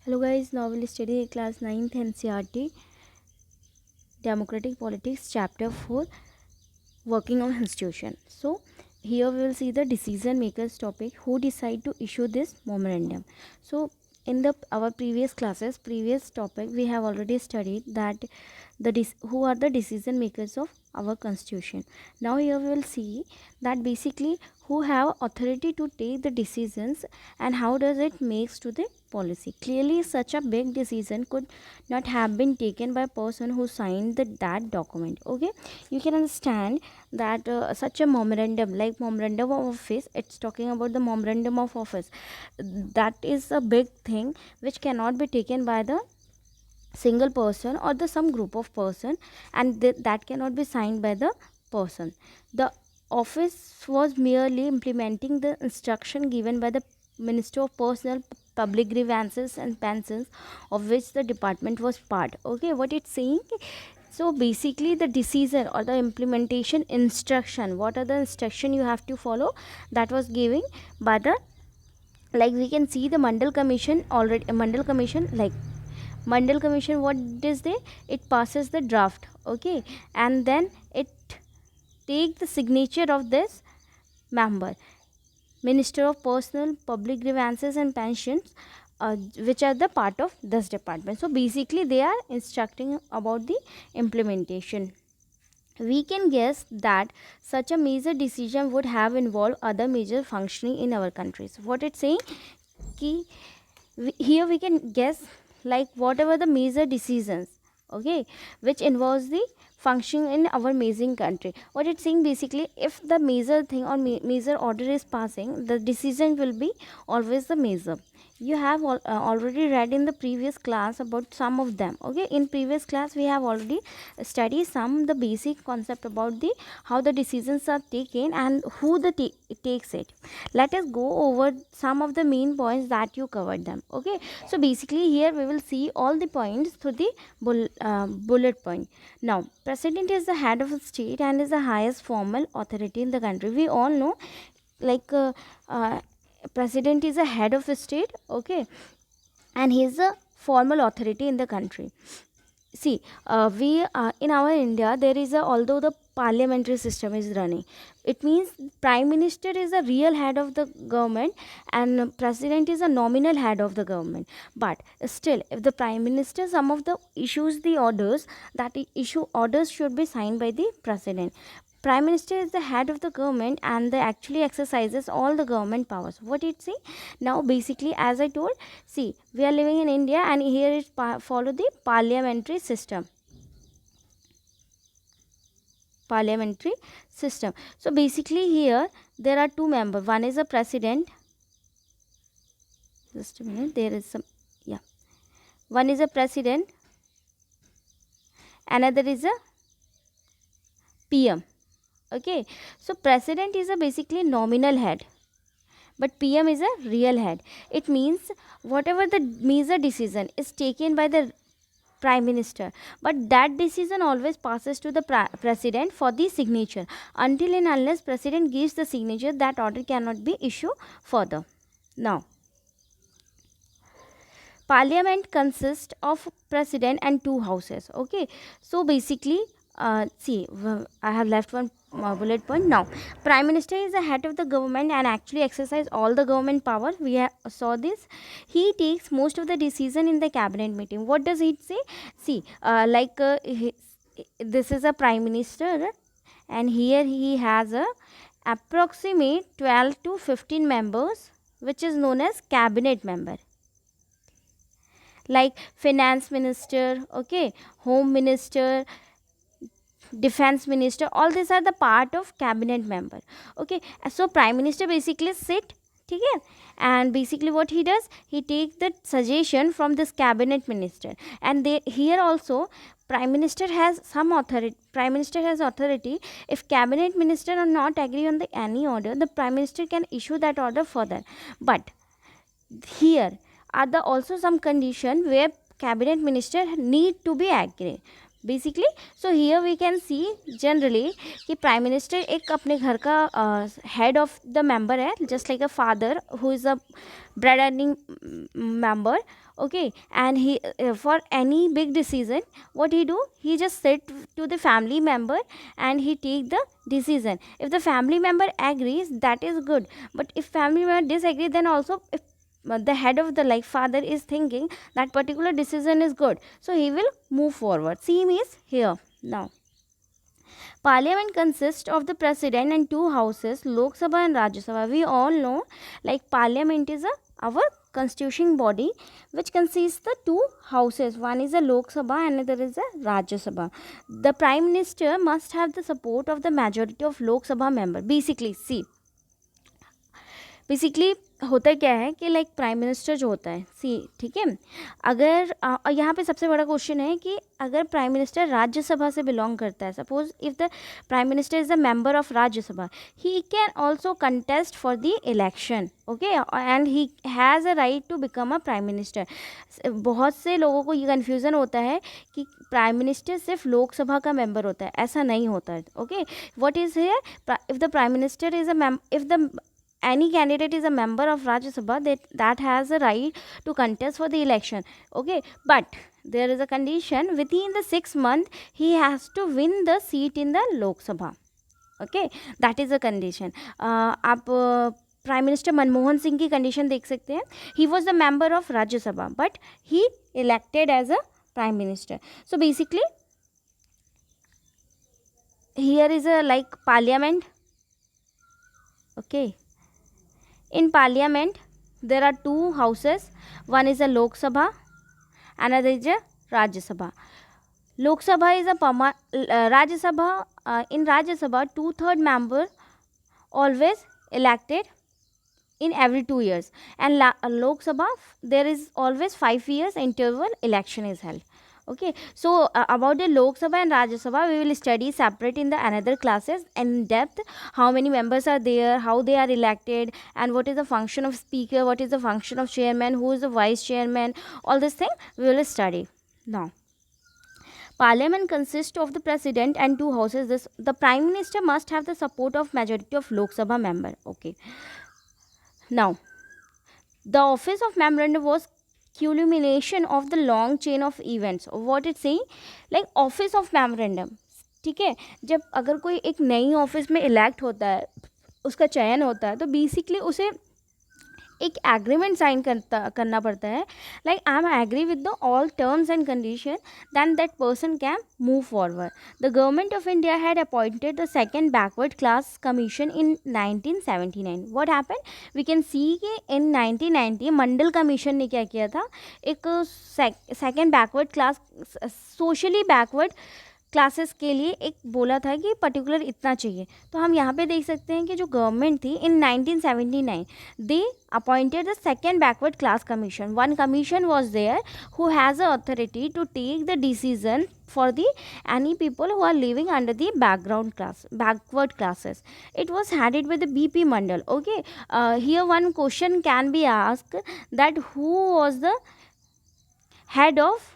Hello guys, now we'll study class 9th NCRT Democratic Politics Chapter 4 Working on Institution. So here we will see the decision makers topic who decide to issue this memorandum. So in the our previous topic we have already studied that who are the decision makers of our constitution. Now here we will see that basically who have authority to take the decisions and how does it makes to the policy. Clearly such a big decision could not have been taken by a person who signed that document. Okay, you can understand that such a memorandum like memorandum of office, it's talking about the memorandum of office, that is a big thing which cannot be taken by the single person or the some group of person, and that cannot be signed by the person. The office was merely implementing the instruction given by the Minister of Personal Public Grievances and Pensions, of which the department was part. Okay, what it's saying, so basically the decision or the implementation instruction, what are the instruction you have to follow, that was giving by the, like we can see the Mandal Commission already. Mandal Commission, like Mandal Commission, what does they, it passes the draft, okay, and then it take the signature of this member, Minister of Personal Public Grievances and Pensions, which are the part of this department. So basically they are instructing about the implementation. We can guess that such a major decision would have involved other major functioning in our countries. What it's saying, ki here we can guess like whatever the major decisions, okay, which involves the function in our amazing country. What it's saying, basically if the major thing or major order is passing, the decision will be always the major. You have already read in the previous class about some of them. Okay, in previous class we have already studied some the basic concept about the how the decisions are taken and who the takes it. Let us go over some of the main points that you covered them. Okay, so basically here we will see all the points through the bullet point. Now president is the head of a state and is the highest formal authority in the country. We all know, like president is a head of a state, okay, and he is a formal authority in the country. See, we in our India there is a, although the parliamentary system is running, it means prime minister is the real head of the government and president is a nominal head of the government. But still, if the prime minister some of the issues the orders, that issue orders should be signed by the president. Prime minister is the head of the government and they actually exercises all the government powers. What it say now, basically as I told, see, we are living in India and here is follow the parliamentary system. Parliamentary system. So basically here there are two members, one is a president, just a minute, there is some, yeah, one is a president, another is a PM. Okay, so president is a basically nominal head, but PM is a real head. It means whatever the major decision is taken by the prime minister, but that decision always passes to the president for the signature. Until and unless president gives the signature, that order cannot be issued further. Now parliament consists of president and two houses. Okay, so basically see, I have left one bullet point. Now prime minister is the head of the government and actually exercise all the government power. We saw this. He takes most of the decision in the cabinet meeting. What does it say? See, this is a prime minister and here he has a approximate 12 to 15 members, which is known as cabinet member, like finance minister, okay, home minister, defense minister, all these are the part of cabinet member. Okay, so prime minister basically sit, okay, and basically what he does, he takes the suggestion from this cabinet minister, and they here also prime minister has some authority. Prime minister has authority. If cabinet minister are not agree on the any order, the prime minister can issue that order further. But here are the also some condition where cabinet minister need to be agree. Basically. So here we can see generally कि prime minister एक अपने घर का head of the member है, just like a father who is a bread earning member. Okay, and he for any big decision, what he do, he just sit to the family member and he take the decision. If the family member agrees, that is good, but if family member disagree, then also if the head of the like father is thinking that particular decision is good, so he will move forward. Same is here. Now Parliament consists of the president and two houses, Lok Sabha and Rajya Sabha. We all know, like Parliament is our constituting body, which consists the two houses. One is a Lok Sabha and another is a Rajya Sabha. The Prime Minister must have the support of the majority of Lok Sabha member. Basically, see, basically होता क्या है कि like prime minister जो होता है, सी ठीक है, अगर यहाँ पे सबसे बड़ा क्वेश्चन है कि अगर प्राइम मिनिस्टर राज्यसभा से बिलोंग करता है, suppose if the prime minister is a member of Rajya Sabha, he can also contest for the election. Okay, and he has a right to become a prime minister. बहुत से लोगों को ये कन्फ्यूज़न होता है कि प्राइम मिनिस्टर सिर्फ लोकसभा का मेंबर होता है. ऐसा नहीं होता है. Okay, what is here, if the prime minister is a if the any candidate is a member of Rajya Sabha, that has a right to contest for the election. Okay, but there is a condition, within the 6 month he has to win the seat in the Lok Sabha. Okay, that is a condition. आप prime minister Manmohan Singh की condition देख सकते हैं. He was the member of Rajya Sabha but he elected as a prime minister. So basically here is a like parliament. Okay, in parliament there are two houses, one is a Lok Sabha, another is a Rajya Sabha. Lok Sabha is a Rajya Sabha, in Rajya Sabha 2/3 member always elected in every 2 years, and Lok Sabha there is always 5 years interval election is held. Okay, so about the Lok Sabha and Rajya Sabha we will study separate in the another classes in depth, how many members are there, how they are elected, and what is the function of speaker, what is the function of chairman, who is the vice chairman, all this thing we will study. Now Parliament consists of the president and two houses. The prime minister must have the support of majority of Lok Sabha member. Okay, now the office of memorandum was culmination of the long chain of events. What it's saying, like office of memorandum. ठीक है, जब अगर कोई एक नई office में elect होता है, उसका चयन होता है, तो बेसिकली उसे एक एग्रीमेंट साइन करना पड़ता है, like I am agree with the all terms and condition, then that person can move forward. The government of India had appointed the second backward class commission in 1979. What happened, we can see कि in 1990 Mandal commission ने क्या किया था, एक second backward class, socially backward classes के लिए एक बोला था कि पर्टिकुलर इतना चाहिए. तो हम यहाँ पे देख सकते हैं कि जो गवर्नमेंट थी in 1979 they appointed the second backward class commission. One commission was there who has a authority to take the decision for the any people who are living under the backward classes. It was headed by the BP Mandal. Okay, here one question can be asked, that who was the head of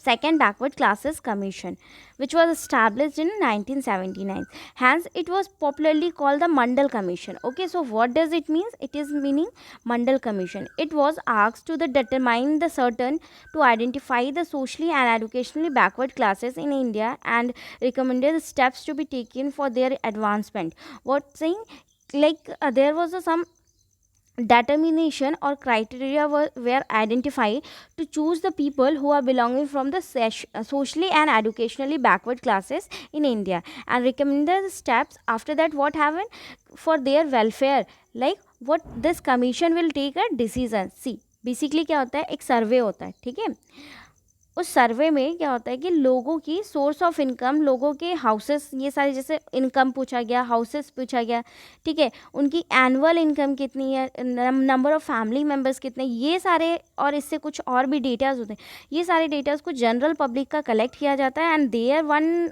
second backward classes commission, which was established in 1979. Hence it was popularly called the Mandal Commission. Okay, so what does it mean? It is meaning Mandal Commission. It was asked to determine the certain to identify the socially and educationally backward classes in India and recommended steps to be taken for their advancement. What saying, like there was some determination or criteria were identified to choose the people who are belonging from the socially and educationally backward classes in India and recommended the steps after that what happened for their welfare, like what this commission will take a decision. See, basically क्या होता है, एक सर्वे होता है, ठीक है. उस सर्वे में क्या होता है कि लोगों की सोर्स ऑफ इनकम, लोगों के हाउसेस, ये सारे जैसे इनकम पूछा गया, हाउसेस पूछा गया, ठीक है, उनकी एनुअल इनकम कितनी है, नंबर ऑफ फैमिली मेम्बर्स कितने, ये सारे और इससे कुछ और भी डेटाज होते हैं. ये सारे डेटाज को जनरल पब्लिक का कलेक्ट किया जाता है एंड देयर वन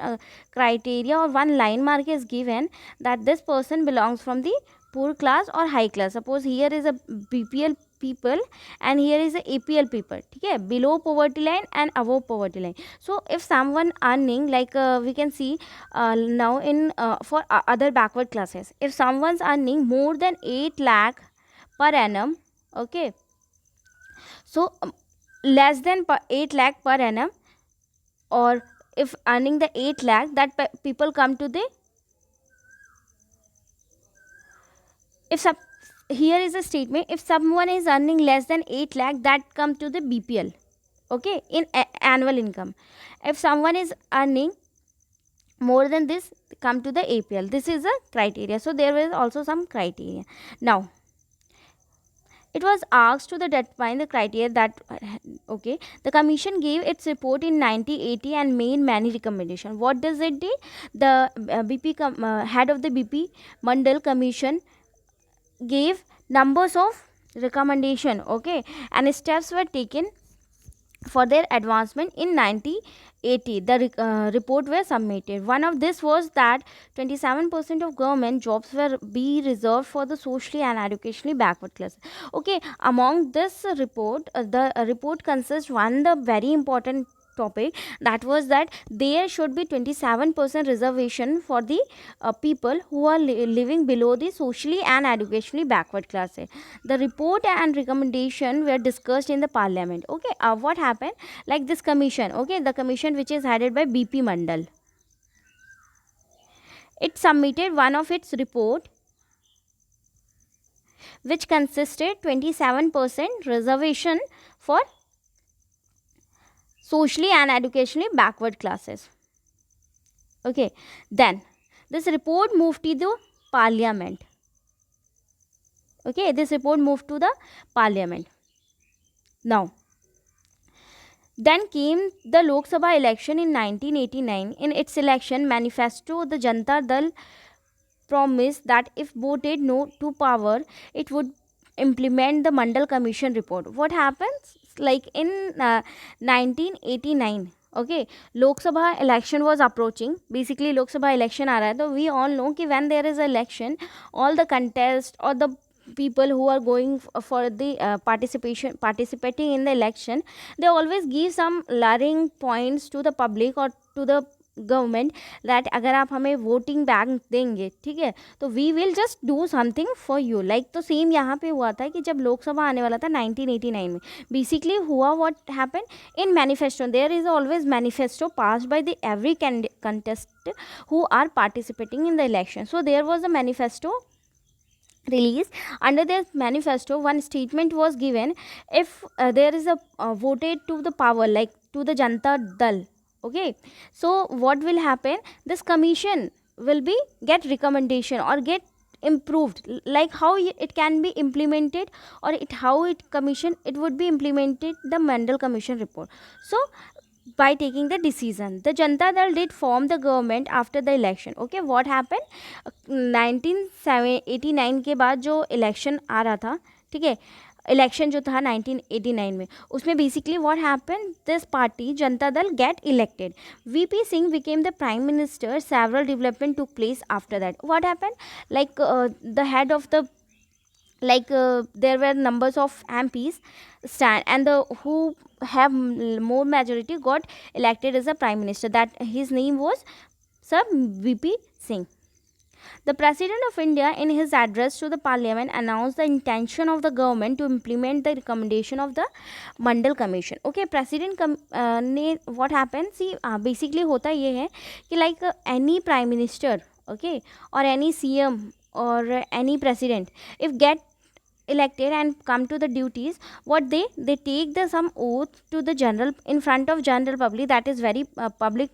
क्राइटेरिया और one line mark is given that this person belongs from the poor class or high class. Suppose here is a BPL people, and here is the APL people, ठीक है, below poverty line and above poverty line. So if someone earning like we can see now in for other backward classes, if someone's earning more than 8 lakh per annum, okay, so less than 8 lakh per annum, or if earning the 8 lakh, that people come to the, if some, here is a statement, if someone is earning less than 8 lakh, that come to the BPL, okay, in annual income. If someone is earning more than this, come to the APL. This is a criteria. So there is also some criteria. Now it was asked to the determine the criteria that okay, the commission gave its report in 1980 and made many recommendations. What does it do? The head of the BP Mandal Commission gave numbers of recommendation, okay, and steps were taken for their advancement. In 1980 the report were submitted. One of this was that 27% of government jobs were be reserved for the socially and educationally backward class. Okay, among this report, the report consists one the very important topic, that was that there should be 27% reservation for the people who are living below the socially and educationally backward classes. The report and recommendation were discussed in the parliament. Okay, what happened, like this commission, okay, the commission which is headed by BP Mandal, it submitted one of its report which consisted 27% reservation for socially and educationally backward classes. Okay, then this report moved to the parliament. Okay, this report moved to the parliament. Now then came the Lok Sabha election in 1989. In its election manifesto, the Janata Dal promised that if voted no to power, it would implement the Mandal Commission report. What happens, like in 1989, okay, Lok Sabha election was approaching. Basically Lok Sabha election aa raha hai, so we all know कि when there is an election, all the contest or the people who are going for the participating in the election, they always give some luring points to the public or to the government that अगर आप हमें voting bank देंगे, ठीक है, तो we will just do something for you, like तो same यहाँ पे हुआ था कि जब लोकसभा आने वाला था 1989 में, बेसिकली हुआ what happen in manifesto, there is always manifesto passed by the every contest who are participating in the election. So there was a manifesto release. Under this manifesto one statement was given, if there is a voted to the power, like to the Janata Dal, okay, so what will happen, this commission will be get recommendation or get improved, like how it can be implemented, or how it commission it would be implemented, the Mandal Commission report. So by taking the decision, the Janata Dal did form the government after the election. Okay, what happened, 1989 के बाद जो election आ रहा था, ठीक है, election जो था 1989 में, उसमें basically what happen, this party Janata Dal get elected, VP Singh became the prime minister, several development took place after that. What happen, like the head of the, like there were numbers of MPs stand, and the who have more majority got elected as a prime minister, that his name was Sir VP Singh. The President of India in his address to the parliament announced the intention of the government to implement the recommendation of the Mandal Commission. Okay, President ने what happened, see basically होता ये है कि like any prime minister, okay, or any CM or any president, if get elected and come to the duties, what they take the some oath to the general, in front of general public, that is very public,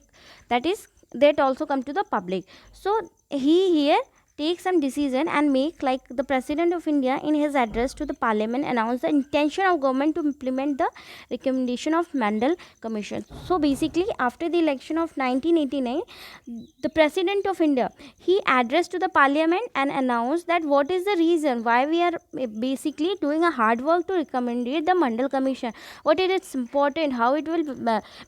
that is that also come to the public. So he here take some decision and make, like the President of India in his address to the parliament announced the intention of government to implement the recommendation of Mandal Commission. So basically after the election of 1989, the President of India, he addressed to the parliament and announced that what is the reason why we are basically doing a hard work to recommend the Mandal Commission, what is its important, how it will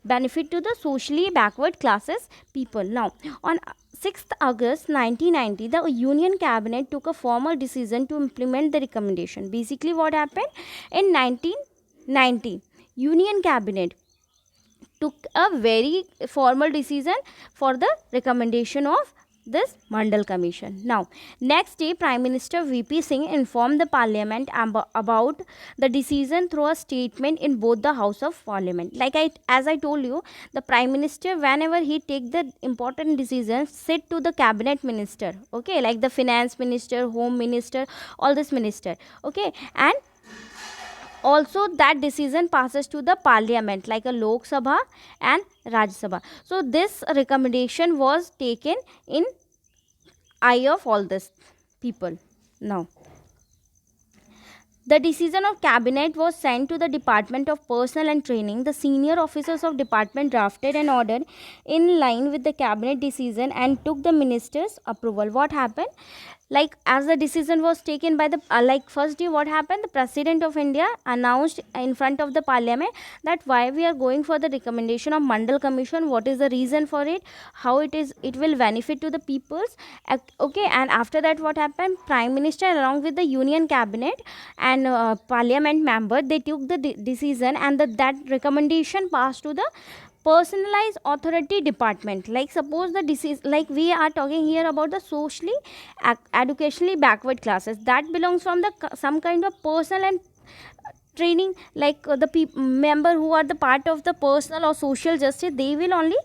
benefit to the socially backward classes people. Now on 6th August 1990, the Union Cabinet took a formal decision to implement the recommendation. Basically, what happened in 1990, Union Cabinet took a very formal decision for the recommendation of this Mandal Commission. Now, next day, Prime Minister VP Singh informed the Parliament about the decision through a statement in both the House of Parliament. As I told you, the Prime Minister, whenever he take the important decisions, sit to the Cabinet Minister, okay, like the Finance Minister, Home Minister, all this minister, okay, and also that decision passes to the parliament like a Lok Sabha and Raj Sabha. So this recommendation was taken in eye of all this people. Now, the decision of cabinet was sent to the Department of Personnel and Training. The senior officers of department drafted an order in line with the cabinet decision and took the minister's approval. What happened? Like, as the decision was taken by the first day, what happened, the President of India announced in front of the parliament that why we are going for the recommendation of Mandal Commission, what is the reason for it, how it will benefit to the peoples, okay. And after that, what happened, Prime Minister along with the Union Cabinet and parliament member, they took the decision, and that recommendation passed to the personalized authority department. Like, suppose the disease, like we are talking here about the socially educationally backward classes, that belongs from the some kind of personal and training, like the member who are the part of the personal or social justice, they will only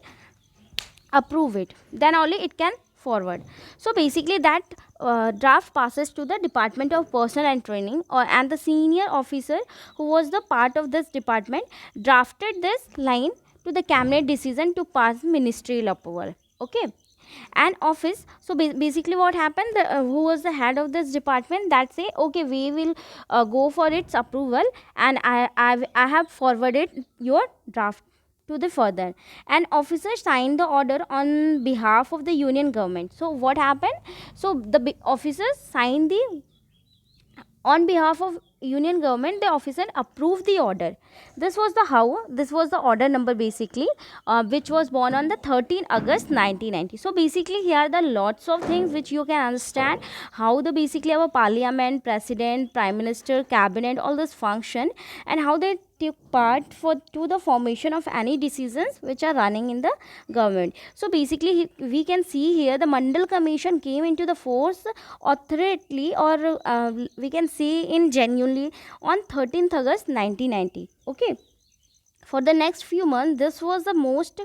approve it, then only it can forward. So basically that draft passes to the Department of Personnel and Training, and the senior officer who was the part of this department drafted this line to the cabinet decision to pass ministerial approval, okay. And office, so basically what happened, who was the head of this department, that say okay, we will go for its approval, and I have forwarded your draft to the further, and officer signed the order on behalf of the union government. So what happened, so the officers signed the on behalf of union government, the officer approved the order. This was the order number basically, which was born on the 13th August 1990. So basically here are the lots of things which you can understand how the basically our parliament, president, prime minister, cabinet, all this function, and how they take part to the formation of any decisions which are running in the government. So basically we can see here the Mandal Commission came into the force authoritatively, or we can say in genuinely, on 13th August 1990, okay. For the next few months, this was the most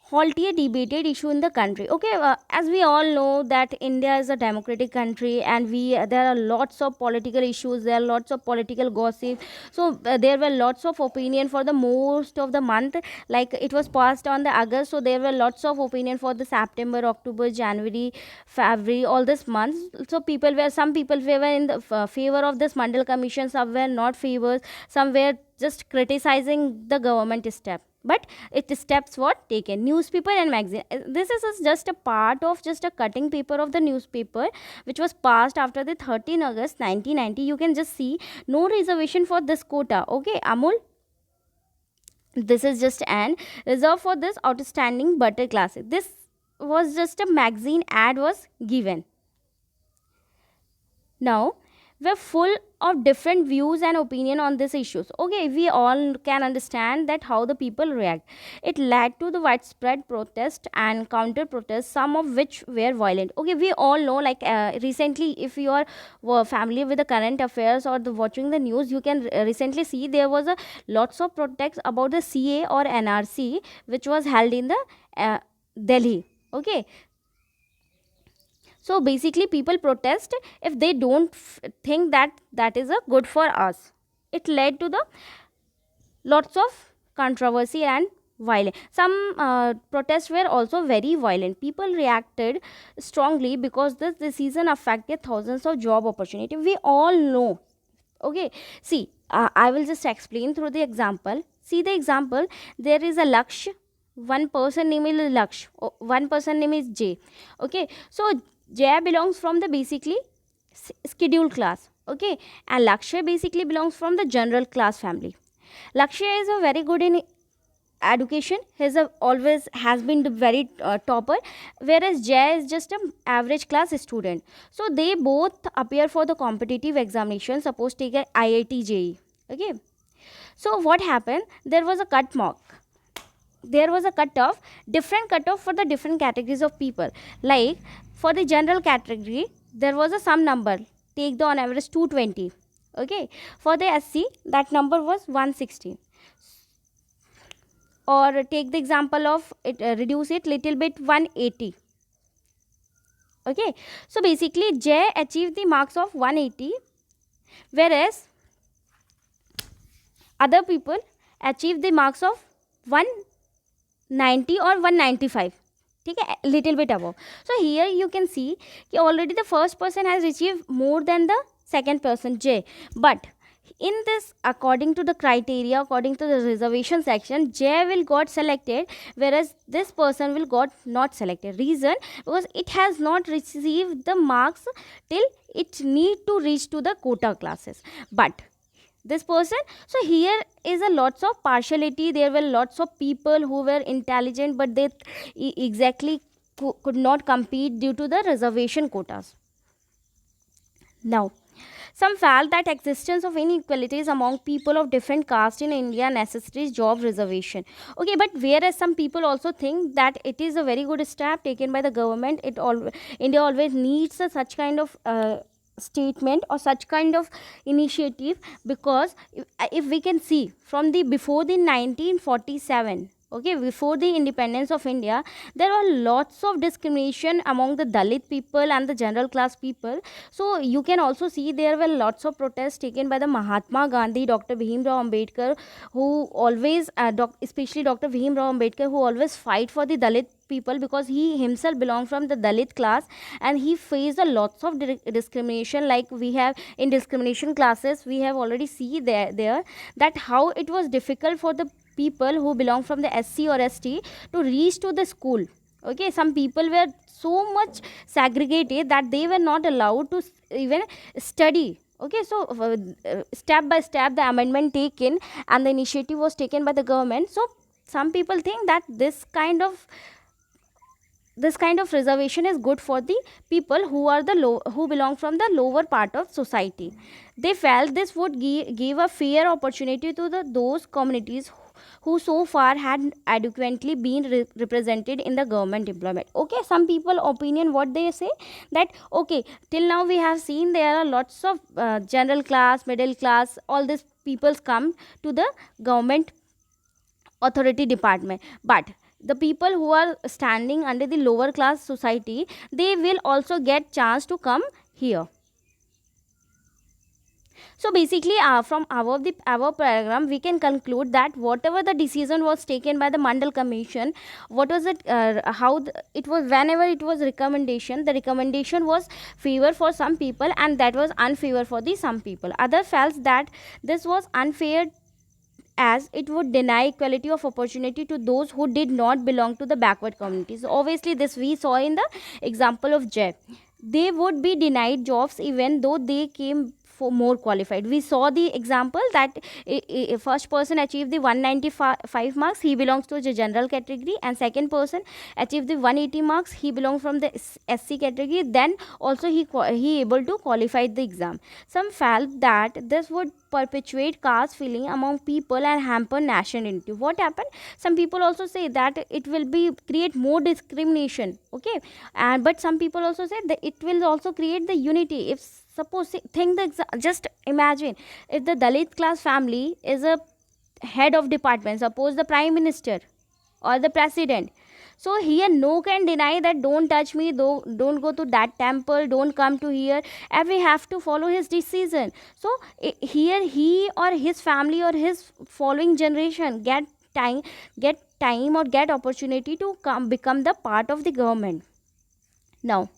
hotly debated issue in the country, okay. As we all know that India is a democratic country, and there are lots of political issues, there are lots of political gossip. So there were lots of opinion for the most of the month, like it was passed on the August, so there were lots of opinion for the September, October, January, February, all this months. So some people were in the favor of this Mandal Commission, some were not favors, some were just criticizing the government step, but it steps were taken. Newspaper and magazine, this is just a part of just a cutting paper of the newspaper which was passed after the 13 August 1990. You can just see no reservation for this quota, okay Amul, this is just an reserved for this outstanding butter classic. This was just a magazine ad was given. Now we're full of different views and opinion on these issues, okay. We all can understand that how the people react. It led to the widespread protest and counter protests, some of which were violent, okay. We all know, like recently, if you are familiar with the current affairs or watching the news, you can recently see there was a lots of protests about the CA or NRC which was held in the Delhi, okay. So basically people protest if they don't think that is a good for us. It led to the lots of controversy and violence. Some protests were also very violent. People reacted strongly because this decision affected thousands of job opportunity. We all know, okay. See, I will just explain through the example. See the example, there is a Laksh, one person name is Laksh, one person name is J, okay. So J belongs from the basically scheduled class, okay, and Lakshya basically belongs from the general class family. Lakshya is a very good in education, always has been the very topper, whereas Jay is just an average class student. So they both appear for the competitive examination. Suppose take a IIT JEE. Okay. So what happened? There was a cut mark. There was a cutoff, different cutoff for the different categories of people. Like for the general category, there was a some number. Take the on average 220. Okay. For the SC, that number was 160. Or take the example of it, reduce it little bit, 180. Okay. So basically, J achieved the marks of 180, whereas other people achieved the marks of 190 or 195. ठीक है, little bit above. So here you can see कि already the first person has achieved more than the second person J. But in this, according to the criteria, according to the reservation section, J will got selected, whereas this person will got not selected. Reason, because it has not received the marks till it need to reach to the quota classes. But this person, so here is a lots of partiality. There were lots of people who were intelligent, but they exactly could not compete due to the reservation quotas. Now, some felt that existence of inequalities among people of different caste in India necessitates job reservation. Okay, but whereas some people also think that it is a very good step taken by the government, India always needs such kind of statement or such kind of initiative, because if we can see from the before the 1947, okay, before the independence of India, there were lots of discrimination among the Dalit people and the general class people. So you can also see there were lots of protests taken by the Mahatma Gandhi, Dr. Bhimrao Ambedkar, who always especially Dr. Bhimrao Ambedkar, who always fight for the Dalit people, because he himself belonged from the Dalit class, and he faced a lots of discrimination. Like we have in discrimination classes, we have already see there that how it was difficult for the people who belong from the SC or ST to reach to the school. Okay, some people were so much segregated that they were not allowed to even study. Okay, so step by step the amendment taken and the initiative was taken by the government. So some people think that this kind of reservation is good for the people who are who belong from the lower part of society. They felt this would give a fair opportunity to those communities who so far had adequately been represented in the government employment. Okay, some people opinion what they say, that okay, till now we have seen there are lots of general class, middle class, all these peoples come to the government authority department, but the people who are standing under the lower class society, they will also get chance to come here. So basically, from our program, we can conclude that whatever the decision was taken by the Mandal Commission, what was it? It was, whenever it was recommendation, the recommendation was favor for some people, and that was unfavor for the some people. Other felt that this was unfair, as it would deny equality of opportunity to those who did not belong to the backward communities. Obviously, this we saw in the example of Jay. They would be denied jobs even though they came for more qualified. We saw the example that first person achieved the 195 marks, he belongs to the general category, and second person achieved the 180 marks, he belongs from the SC category. Then also he able to qualify the exam. Some felt that this would perpetuate caste feeling among people and hamper national unity. What happened? Some people also say that it will be create more discrimination. Okay, and but some people also say that it will also create the unity. If suppose think just imagine if the Dalit class family is a head of department, suppose the prime minister or the president, so here no can deny that don't touch me, though, don't go to that temple, don't come to here, and we have to follow his decision. So here he or his family or his following generation get time or get opportunity to come become the part of the government. Now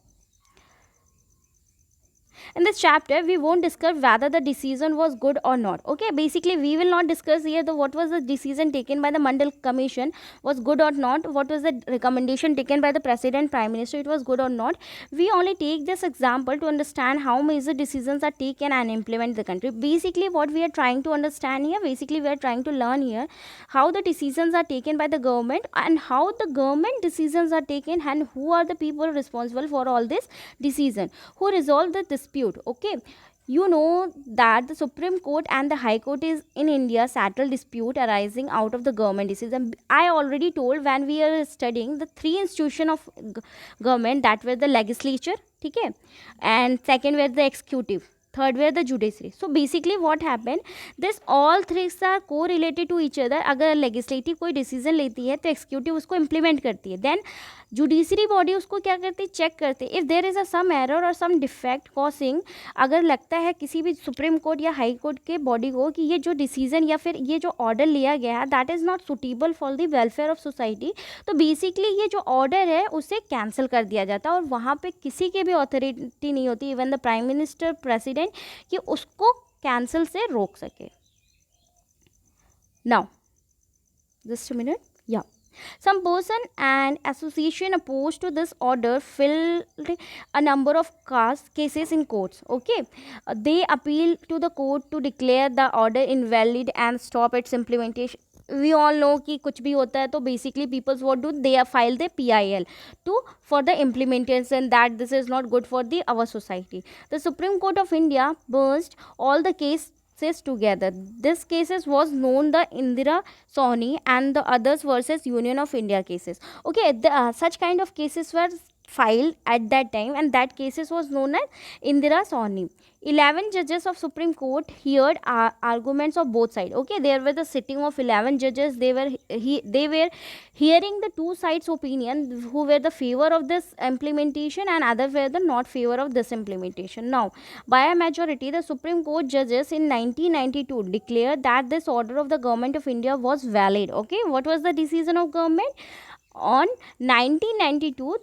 In this chapter we won't discuss whether the decision was good or not. Okay, basically we will not discuss here the what was the decision taken by the Mandal Commission was good or not, what was the recommendation taken by the president, prime minister, it was good or not. We only take this example to understand how major decisions are taken and implement the country. Basically what we are trying to understand here, basically we are trying to learn here how the decisions are taken by the government and how the government decisions are taken and who are the people responsible for all this decision, who resolve the dispute. Okay, you know that the Supreme Court and the High Court is in India settle dispute arising out of the government decision. I already told when we are studying the three institution of government, that were the legislature, okay, and second were the executive, third were the judiciary. So basically what happened, this all three are co-related to each other. अगर legislative कोई decision लेती है तो executive उसको implement करती है, then judiciary body उसको क्या करती है, चेक करते हैं. If there is a some error और सम डिफेक्ट कॉसिंग, अगर लगता है किसी भी सुप्रीम कोर्ट या हाई कोर्ट के बॉडी को कि ये जो डिसीजन या फिर ये जो ऑर्डर लिया गया है that is not suitable for the welfare of society, तो बेसिकली ये जो ऑर्डर है उसे कैंसिल कर दिया जाता है और वहाँ पे किसी की भी अथॉरिटी नहीं होती, even the prime minister, president, कि उसको कैंसिल से रोक सके. Now just a minute. या some person and association opposed to this order filed a number of cases in courts. Okay, they appealed to the court to declare the order invalid and stop its implementation. We all know कि कुछ भी होता है तो basically people's what do they file the PIL to for the implementation that this is not good for the our society. The Supreme Court of India burst all the cases together. This cases was known the Indira Sawhney and the others versus Union of India cases. Okay, such kind of cases were filed at that time and that cases was known as Indira Sawhney. 11 judges of Supreme Court heard arguments of both sides. Okay, there were the sitting of 11 judges. They were hearing the two sides opinion, who were the favor of this implementation and other were the not favor of this implementation. Now by a majority, the Supreme Court judges in 1992 declared that this order of the government of India was valid. Okay, what was the decision of government? On 1992,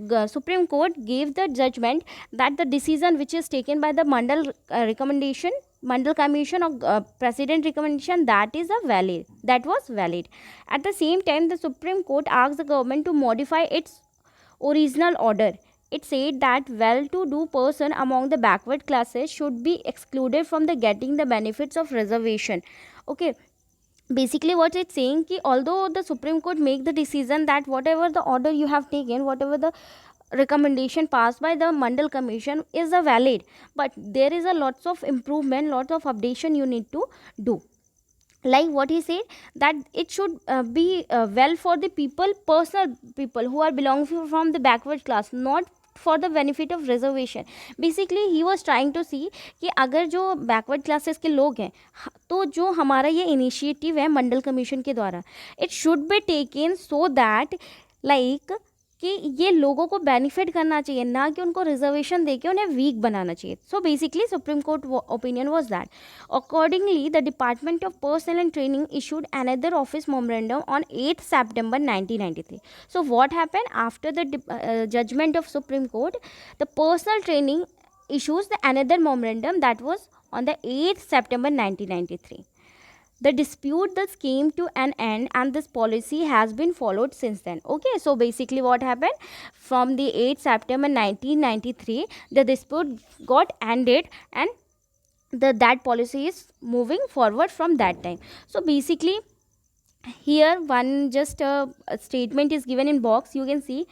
the Supreme Court gave the judgment that the decision which is taken by the Mandal Mandal Commission of President recommendation, that was valid. At the same time, the Supreme Court asked the government to modify its original order. It said that well-to-do person among the backward classes should be excluded from the getting the benefits of reservation. Okay, basically what it's saying कि although the Supreme Court make the decision that whatever the order you have taken, whatever the recommendation passed by the Mandal Commission is a valid, but there is a lots of improvement, lots of updation you need to do. Like what he said, that it should be well for the people, personal people who are belonging from the backward class, not for the benefit of reservation. Basically he was trying to see कि अगर जो backward classes के लोग हैं तो जो हमारा ये initiative है मंडल कमीशन के द्वारा, it should be taken so that like कि ये लोगों को बेनिफिट करना चाहिए, ना कि उनको रिजर्वेशन देके उन्हें वीक बनाना चाहिए. So basically supreme court opinion was that. Accordingly the department of personal and training issued another office memorandum on 8th September 1993. So what happened after the judgment of Supreme Court, the personal training issues the another memorandum that was on the 8th September 1993. The dispute thus came to an end and this policy has been followed since then. Okay, so basically what happened, from the 8th September 1993 the dispute got ended and that policy is moving forward from that time. So basically here one just a statement is given in box. You can see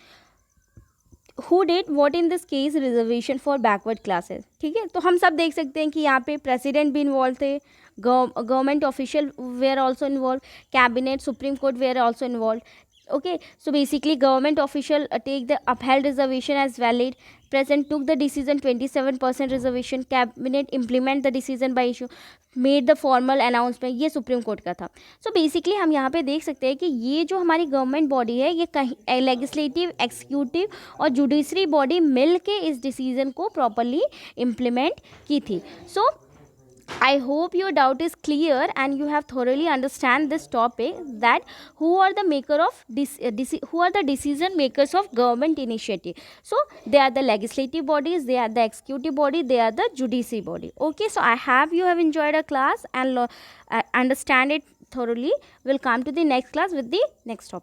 who did what in this case, reservation for backward classes. ठीक है, तो हम सब देख सकते हैं कि यहाँ पे प्रेसिडेंट भी इन्वॉल्व थे, government official were also involved, cabinet, Supreme Court were also involved. Okay, so basically government official take the upheld reservation as valid, president took the decision 27% reservation, cabinet implement the decision by issue, made the formal announcement. ये supreme court का था. So basically हम यहाँ पे देख सकते हैं कि ये जो हमारी गवर्नमेंट बॉडी है, ये कहीं लेजिस्लेटिव, एक्सिक्यूटिव और जुडिशरी बॉडी मिल के इस डिसीजन को प्रॉपरली इम्प्लीमेंट की थी. So I hope your doubt is clear and you have thoroughly understand this topic, that who are the maker of who are the decision makers of government initiative. So they are the legislative bodies, they are the executive body, they are the judiciary body. Okay, so I have you have enjoyed a class and understand it thoroughly. We'll come to the next class with the next topic.